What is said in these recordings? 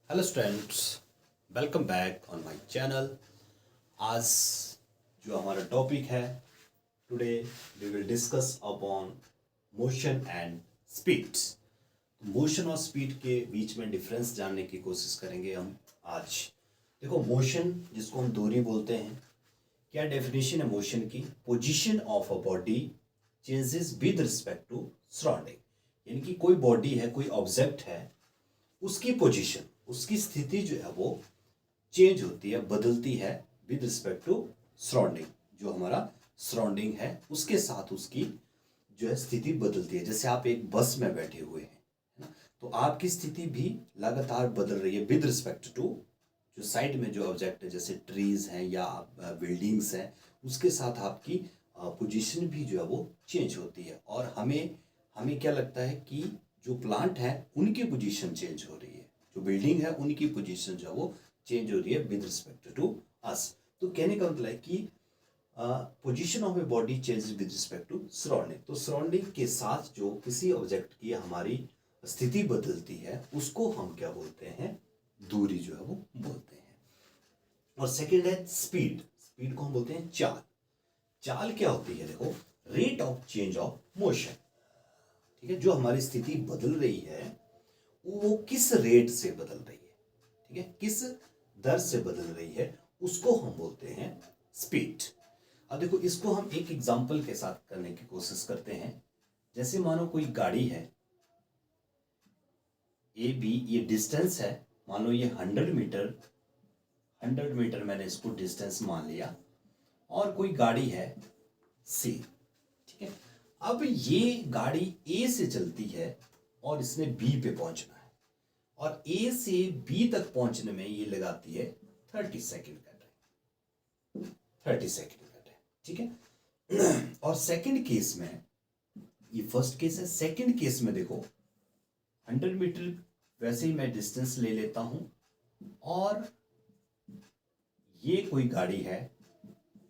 Hello students, welcome back on my channel. आज जो हमारा टॉपिक है, today we will discuss upon motion and speed. Motion और speed के बीच में डिफरेंस जानने की कोशिश करेंगे हम आज। देखो, मोशन जिसको हम दूरी बोलते हैं, क्या डेफिनेशन है मोशन की? Position of a body changes with respect to surrounding. यानी कि कोई बॉडी है, कोई ऑब्जेक्ट है, उसकी पोजीशन, उसकी स्थिति जो है वो चेंज होती है, बदलती है विद रिस्पेक्ट टू सराउंडिंग। जो हमारा सराउंडिंग है उसके साथ उसकी जो है स्थिति बदलती है। जैसे आप एक बस में बैठे हुए हैं, है ना, तो आपकी स्थिति भी लगातार बदल रही है विद रिस्पेक्ट टू जो साइड में जो ऑब्जेक्ट है, जैसे ट्रीज हैं या बिल्डिंग्स हैं, उसके साथ आपकी पोजीशन भी जो है वो चेंज होती है। और हमें हमें क्या लगता है कि जो प्लांट है उनकी पोजीशन चेंज हो रही है, जो बिल्डिंग है उनकी पोजीशन जो है वो चेंज हो रही है विद रिस्पेक्ट टू अस। तो कहने का मतलब है कि position of a body change with respect to surrounding. तो सराउंडिंग के साथ जो किसी ऑब्जेक्ट की हमारी स्थिति बदलती है उसको हम क्या बोलते हैं? दूरी जो है वो बोलते हैं। और सेकेंड है स्पीड। स्पीड को हम बोलते हैं चाल। चाल क्या होती है? देखो, rate of change of motion. ठीक है, जो हमारी स्थिति बदल रही है वो किस रेट से बदल रही है, ठीक है, किस दर से बदल रही है, उसको हम बोलते हैं स्पीड। अब देखो, इसको हम एक एग्जांपल के साथ करने की कोशिश करते हैं। जैसे मानो कोई गाड़ी है, ए बी, ये डिस्टेंस है, मान लो ये 100 मीटर, 100 मीटर मैंने इसको डिस्टेंस मान लिया। और कोई गाड़ी है सी, ठीक है। अब ये गाड़ी ए से चलती है और इसने बी पे पहुंचना है, और ए से बी तक पहुंचने में ये लगाती है 30 सेकेंड का टाइम, 30 सेकेंड का टाइम, ठीक है। और सेकंड केस में, ये फर्स्ट केस है, सेकंड केस में देखो 100 मीटर वैसे ही मैं डिस्टेंस ले लेता हूं, और ये कोई गाड़ी है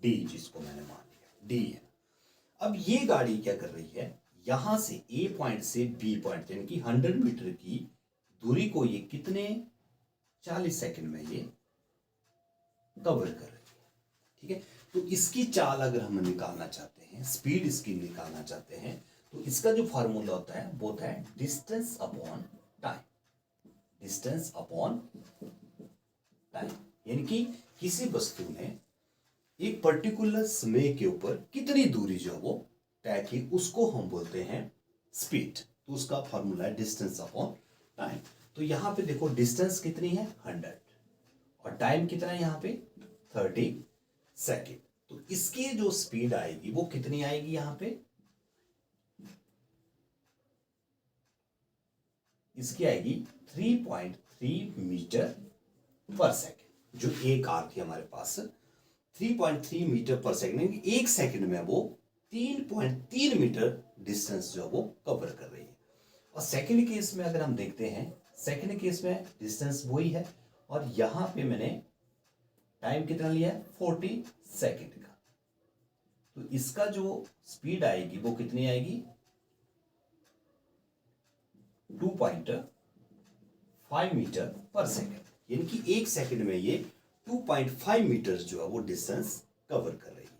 डी, जिसको मैंने मान लिया डी है। अब ये गाड़ी क्या कर रही है? यहां से ए पॉइंट से बी पॉइंट, यानी कि 100 मीटर की दूरी को ये कितने 40 सेकंड में ये कवर कर रही है, ठीक है। तो इसकी चाल अगर हम निकालना चाहते हैं, स्पीड इसकी निकालना चाहते हैं, तो इसका जो फार्मूला होता है वो होता है distance upon time. Distance upon time, यानी कि किसी वस्तु ने एक पर्टिकुलर समय के ऊपर कितनी दूरी जो वो तय की, उसको हम बोलते हैं स्पीड। तो उसका फॉर्मूला है डिस्टेंस अपॉन टाइम। तो यहां पे देखो, डिस्टेंस कितनी है 100, और टाइम कितना है यहाँ पे 30 सेकेंड। तो इसकी जो स्पीड आएगी वो कितनी आएगी? यहाँ पे इसकी आएगी 3.3 मीटर पर सेकेंड। जो एक कार थी हमारे पास, 3.3 मीटर पर सेकेंड, एक सेकेंड में वो 3.3 मीटर डिस्टेंस जो वो कवर कर रही है। और सेकेंड केस में अगर हम देखते हैं, सेकेंड केस में डिस्टेंस वही है, और यहां पे मैंने टाइम कितना लिया है 40 सेकेंड का। तो इसका जो स्पीड आएगी वो कितनी आएगी? 2.5 मीटर पर सेकेंड, यानी कि एक सेकेंड में ये 2.5 मीटर जो है वो डिस्टेंस कवर कर रही है,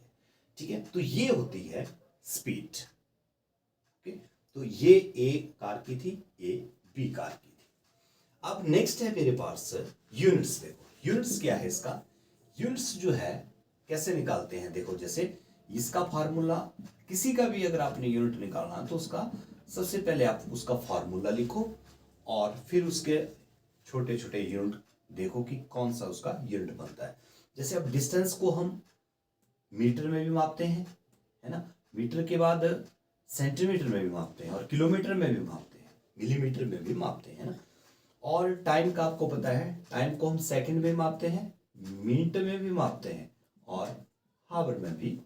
ठीक है। तो ये होती है स्पीड। ओके, तो ये ए कार की थी, ये बी कार की थी। अब नेक्स्ट है मेरे पास यूनिट्स। देखो, यूनिट्स क्या है इसका? यूनिट्स जो है कैसे निकालते हैं? देखो, जैसे इसका फार्मूला, किसी का भी अगर आपने यूनिट निकालना तो उसका सबसे पहले आप उसका फार्मूला लिखो, और फिर उसके छोटे छोटे यूनिट देखो कि कौन सा उसका यूनिट बनता है। जैसे अब डिस्टेंस को हम मीटर में भी मापते हैं, है ना, मीटर के बाद सेंटीमीटर में भी मापते हैं, और किलोमीटर में भी मापते हैं, मिलीमीटर में भी मापते हैं ना। और टाइम का आपको पता है, टाइम को हम सेकंड में मापते हैं, मिनट में भी मापते हैं, और हावर में भी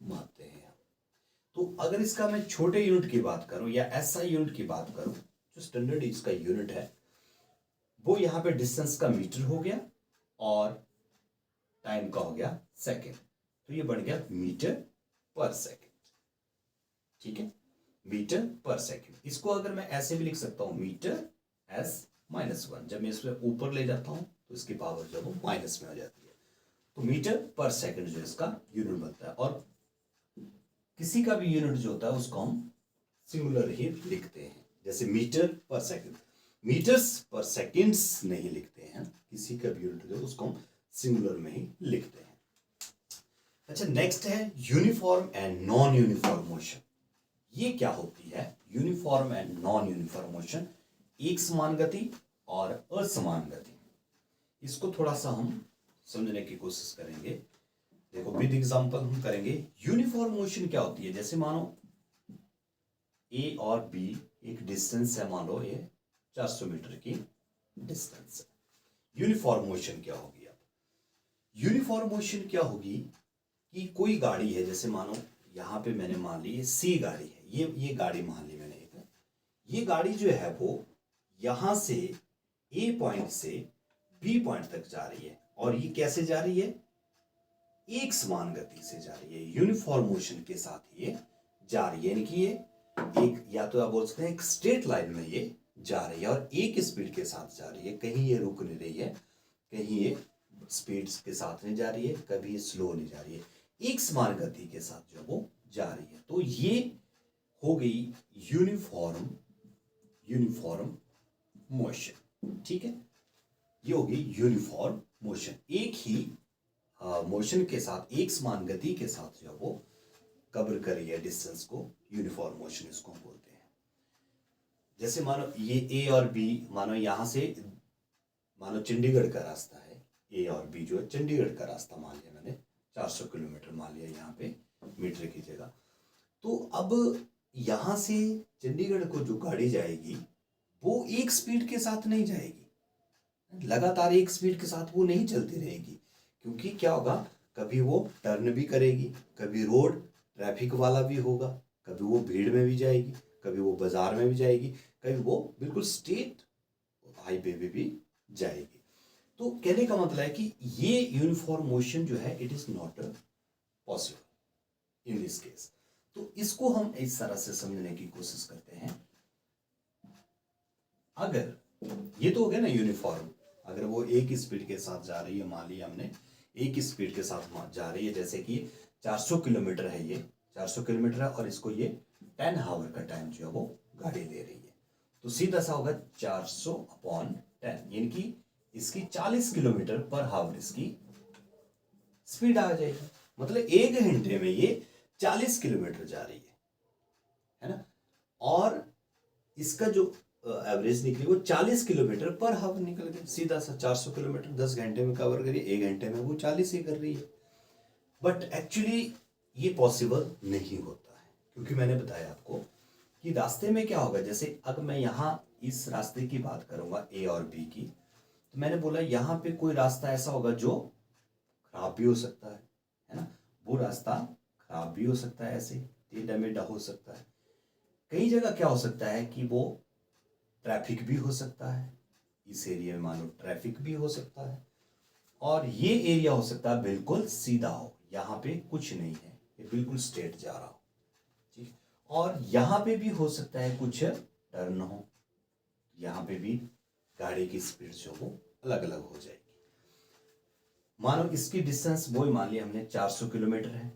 मापते हैं। तो अगर इसका मैं छोटे यूनिट की बात करूं या एसआई यूनिट की बात करूं, जो स्टैंडर्ड इसका यूनिट है वो यहाँ पे डिस्टेंस का मीटर हो गया, और टाइम का हो गया सेकंड। तो ये बन गया मीटर पर सेकंड, ठीक है, मीटर पर सेकंड। इसको अगर मैं ऐसे भी लिख सकता हूं, मीटर एस -1। जब मैं इसमें ऊपर ले जाता हूँ तो इसकी पावर जो है वो माइनस में हो जाती है। तो मीटर पर सेकंड जो इसका यूनिट बनता है। और किसी का भी यूनिट जो होता है उसको हम सिंगुलर ही लिखते हैं, जैसे मीटर पर सेकंड, मीटर्स पर सेकंड्स नहीं लिखते हैं। किसी का भी यूनिट जो है उसको हम सिंगुलर में ही लिखते हैं। अच्छा, नेक्स्ट है uniform and non uniform motion. ये क्या होती है uniform and non uniform motion? एक समान गति और असमान गति। इसको थोड़ा सा हम समझने की कोशिश करेंगे। देखो विद एग्जांपल हम करेंगे। यूनिफॉर्म मोशन क्या होती है? जैसे मानो ए और बी एक डिस्टेंस है, मान लो ये 400 मीटर की डिस्टेंस है। यूनिफॉर्म मोशन क्या होगी? अब यूनिफॉर्म मोशन क्या होगी कि कोई गाड़ी है, जैसे मानो यहाँ पे मैंने मान ली सी गाड़ी है, ये गाड़ी मान ली मैंने एक। ये गाड़ी जो है वो यहाँ से ए पॉइंट से बी पॉइंट तक जा रही है, और ये कैसे जा रही है? एक समान गति से जा रही है, यूनिफॉर्म मोशन के साथ ये जा रही है। यानी कि ये एक, या तो आप बोल सकते हैं एक स्ट्रेट लाइन में ये जा रही है और एक स्पीड के साथ जा रही है। कहीं ये रुक नहीं रही है, कहीं ये स्पीड के साथ नहीं जा रही है, कभी ये स्लो नहीं जा रही है, एक समान गति के साथ जो वो जा रही है। तो ये हो गई यूनिफॉर्म मोशन। ठीक है, ये हो गई यूनिफॉर्म मोशन। एक ही मोशन के साथ, एक समान गति के साथ जो वो कवर कर रही है डिस्टेंस को, यूनिफॉर्म मोशन इसको हम बोलते हैं। जैसे मानो ये ए और बी, मानो यहाँ से मानो चंडीगढ़ का रास्ता है, ए और बी जो है चंडीगढ़ का रास्ता मान लिया मैंने, 400 किलोमीटर मान लिया यहाँ पे मीटर की जगह। तो अब यहाँ से चंडीगढ़ को जो गाड़ी जाएगी वो एक स्पीड के साथ नहीं जाएगी, लगातार एक स्पीड के साथ वो नहीं चलती रहेगी। क्योंकि क्या होगा, कभी वो टर्न भी करेगी, कभी रोड ट्रैफिक वाला भी होगा, कभी वो भीड़ में भी जाएगी, कभी वो बाजार में भी जाएगी, कभी वो बिल्कुल स्ट्रेट हाईवे पे भी जाएगी। तो कहने का मतलब है कि ये यूनिफॉर्म मोशन जो है it is not possible in this case. तो इसको हम इस तरह से समझने की कोशिश करते हैं। अगर ये तो हो गया ना यूनिफॉर्म, अगर वो एक स्पीड के साथ जा रही है, मान लिया हमने एक स्पीड के साथ जा रही है, जैसे कि 400 किलोमीटर है, ये 400 किलोमीटर है और इसको ये 10 आवर का टाइम जो है वो गाड़ी ले रही है। तो सीधा सा होगा 400/10, यानी कि इसकी 40 किलोमीटर पर आवर इसकी स्पीड आ जाएगी। मतलब एक घंटे में ये 40 किलोमीटर जा रही है ना। और इसका जो एवरेज निकली वो 40 किलोमीटर पर आवर निकल गई। सीधा सा 400 किलोमीटर 10 घंटे में कवर करिए, एक घंटे में वो 40 ही कर रही है। बट एक्चुअली ये पॉसिबल नहीं होता है, क्योंकि मैंने बताया आपको कि रास्ते में क्या होगा। जैसे अगर मैं यहाँ इस रास्ते की बात करूंगा ए और बी की, तो मैंने बोला यहाँ पे कोई रास्ता ऐसा होगा जो खराब भी हो सकता है ना। वो रास्ता खराब भी हो सकता है, ऐसे टेढ़ा मेढ़ा हो सकता है। कई जगह क्या हो सकता है कि वो ट्रैफिक भी हो सकता है, इस एरिया में मान लो ट्रैफिक भी हो सकता है, और ये एरिया हो सकता है बिल्कुल सीधा हो, यहाँ पे कुछ नहीं है, ये बिल्कुल स्ट्रेट जा रहा हो, ठीक। और यहाँ पे भी हो सकता है कुछ टर्न हो, यहाँ पे भी गाड़ी की स्पीड जो वो अलग अलग हो जाएगी। मानो इसकी डिस्टेंस वो मान लिया हमने 400 किलोमीटर है,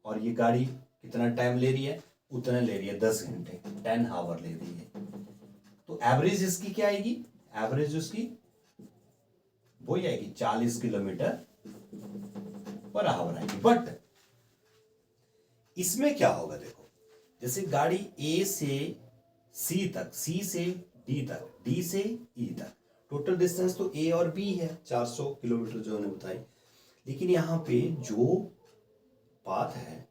और ये गाड़ी कितना टाइम ले रही है? उतना ले रही है 10 घंटे, 10 आवर ले रही है। तो एवरेज इसकी क्या आएगी? एवरेज उसकी वही आएगी 40 किलोमीटर पर आवर आएगी। बट इसमें क्या होगा, देखो जैसे गाड़ी ए से सी तक, सी से डी तक, डी से ई तक, टोटल डिस्टेंस तो ए और बी है 400 किलोमीटर जो मैंने बताई। लेकिन यहाँ पे जो पाथ है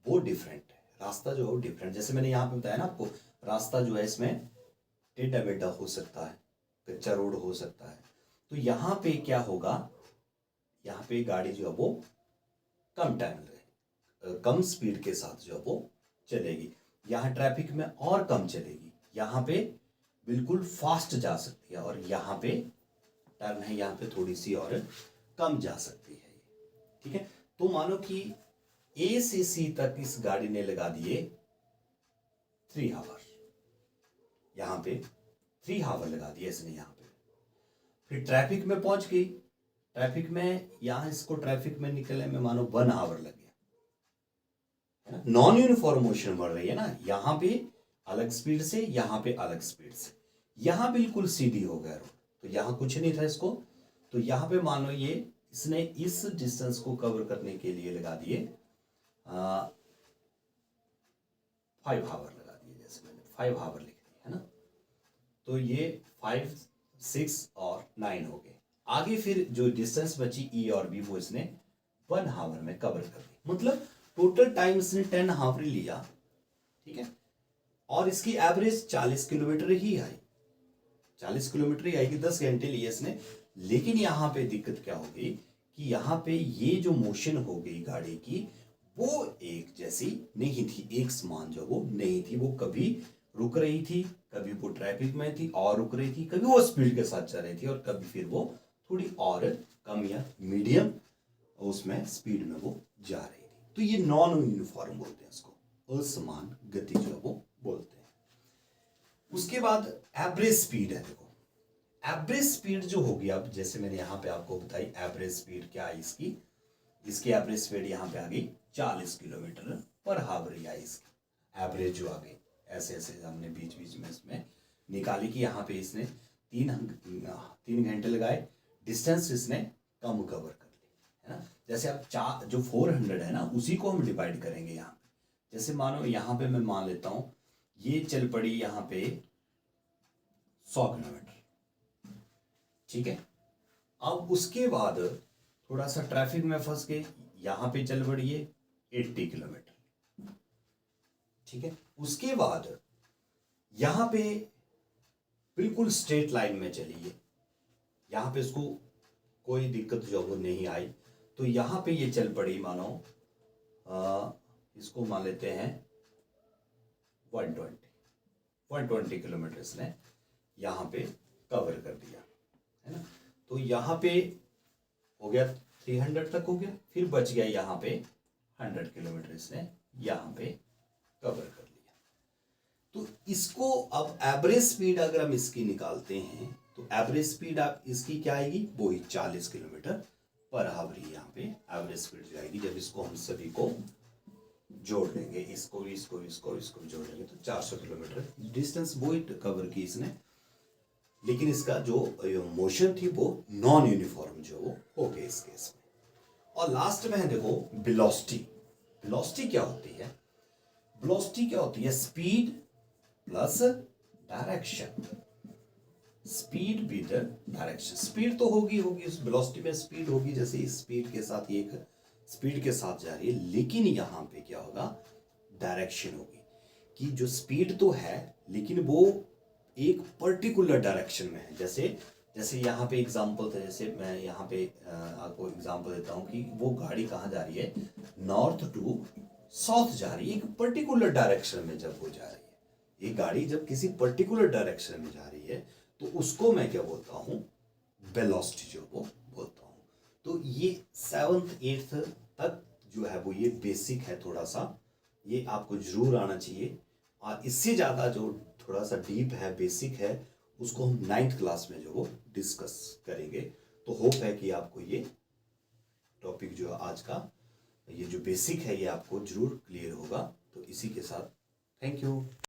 वो डिफरेंट है, रास्ता जो है डिफरेंट। जैसे मैंने यहाँ पे बताया ना आपको, रास्ता जो है इसमें टेढ़ा मेढ़ा हो सकता है, कच्चा रोड हो सकता है। तो यहाँ पे क्या होगा, यहाँ पे गाड़ी जो है वो कम टाइम लगेगी, कम स्पीड के साथ जो है वो चलेगी। यहाँ ट्रैफिक में और कम चलेगी, यहाँ पे बिल्कुल फास्ट जा सकती है, और यहाँ पे टर्न है, यहाँ पे थोड़ी सी और कम जा सकती है, ठीक है। तो मानो कि ए से सी तक इस गाड़ी ने लगा दिए 3 आवर, यहाँ पे 3 आवर लगा दिए इसने यहाँ पे, फिर ट्रैफिक में पहुंच गई, ट्रैफिक में यहाँ इसको ट्रैफिक में निकलने में मानो 1 आवर लग गया, है ना। नॉन यूनिफॉर्म मोशन बढ़ रही है ना, यहाँ पे अलग स्पीड से, यहाँ पे अलग स्पीड से, यहाँ बिल्कुल सीधी हो गया रोड, तो यहाँ कुछ नहीं था इसको, तो यहाँ पे मान लो ये इसने इस डिस्टेंस को कवर करने के लिए लगा दिए 5 आवर लगा दिए, जैसे मैंने 5 आवर लिख दिया, है ना। तो ये 5, 6 और 9 हो गए। आगे फिर जो डिस्टेंस बची ई और बी वो इसने 1 आवर में कवर कर दी, मतलब टोटल टाइम इसने 10 आवर लिया, ठीक है। और इसकी एवरेज 40 किलोमीटर ही आई, 40 किलोमीटर ही आएगी, 10 घंटे लिए इसने। लेकिन यहाँ पे दिक्कत क्या हो गई कि यहाँ पे ये जो मोशन हो गई गाड़ी की वो एक जैसी नहीं थी, एक समान जो वो नहीं थी, वो कभी रुक रही थी, कभी वो ट्रैफिक में थी और रुक रही थी, कभी वो स्पीड के साथ चल रही थी और कभी फिर वो थोड़ी और कम या मीडियम उसमें स्पीड में वो जा रही थी। तो ये नॉन यूनिफॉर्म बोलते हैं इसको, असमान गति जो है वो बोलते हैं। उसके बाद एवरेज स्पीड है, देखो एवरेज स्पीड जो होगी, अब जैसे मैंने यहाँ पे आपको बताई एवरेज स्पीड क्या है इसकी, इसकी एवरेज स्पीड यहाँ पे आ गई 40 किलोमीटर पर आवर ही आई इसकी एवरेज जो आ गई। ऐसे ऐसे हमने बीच बीच में इसमें निकाली कि यहाँ पे इसने 3 घंटे लगाए, डिस्टेंस इसने कम कवर कर ली, है ना। जैसे अब जो 400 है ना उसी को हम डिवाइड करेंगे यहाँ पे। जैसे मानो यहाँ पे मैं मान लेता हूँ ये चल पड़ी यहाँ पे 100 किलोमीटर, ठीक है। अब उसके बाद थोड़ा सा ट्रैफिक में फंस गए, यहाँ पे चल पड़ी है 80 किलोमीटर, ठीक है। उसके बाद यहाँ पे बिल्कुल स्ट्रेट लाइन में चलिए, यहाँ पे इसको कोई दिक्कत जो वो नहीं आई, तो यहाँ पे ये चल पड़ी मानो इसको मान लेते हैं 120 किलोमीटर इसने यहाँ पे कवर कर दिया, है ना। तो यहाँ पे हो गया 300 तक हो गया, फिर बच गया यहाँ पे 100 किलोमीटर इसने यहाँ पे कवर कर लिया। तो इसको अब एवरेज स्पीड अगर हम इसकी निकालते हैं तो एवरेज स्पीड आप इसकी क्या आएगी, वो ही 40 किलोमीटर पर आवर ही यहाँ पे एवरेज स्पीड जाएगी। जब इसको हम सभी को जोड़ लेंगे, इसको भी जोड़ लेंगे तो 400 किलोमीटर डिस्टेंस वो ही कवर की इसने, लेकिन इसका जो मोशन थी वो नॉन यूनिफॉर्म जो वो हो गई इस केस में। और लास्ट में है देखो वेलोसिटी। वेलोसिटी क्या होती है, वेलोसिटी क्या होती है, speed plus direction, speed with direction. Speed तो होगी उस वेलोसिटी में स्पीड होगी, जैसे इस स्पीड के साथ ये एक स्पीड के साथ जा रही है, लेकिन यहाँ पे क्या होगा, डायरेक्शन होगी कि जो स्पीड तो है लेकिन वो एक पर्टिकुलर डायरेक्शन में है। जैसे यहाँ पे एग्जांपल था, जैसे मैं यहाँ पे आपको एग्जांपल देता हूँ कि वो गाड़ी कहाँ जा रही है, नॉर्थ टू साउथ जा रही है, एक पर्टिकुलर डायरेक्शन में जब वो जा रही है। ये गाड़ी जब किसी पर्टिकुलर डायरेक्शन में जा रही है तो उसको मैं क्या बोलता हूँ, वेलोसिटी जो वो बोलता हूँ। तो ये 7th 8th तक जो है वो ये बेसिक है, थोड़ा सा ये आपको जरूर आना चाहिए। और इससे ज़्यादा जो थोड़ा सा डीप है, बेसिक है, उसको हम 9th क्लास में जो वो डिस्कस करेंगे। तो होप है कि आपको ये टॉपिक जो आज का ये जो बेसिक है ये आपको जरूर क्लियर होगा। तो इसी के साथ थैंक यू।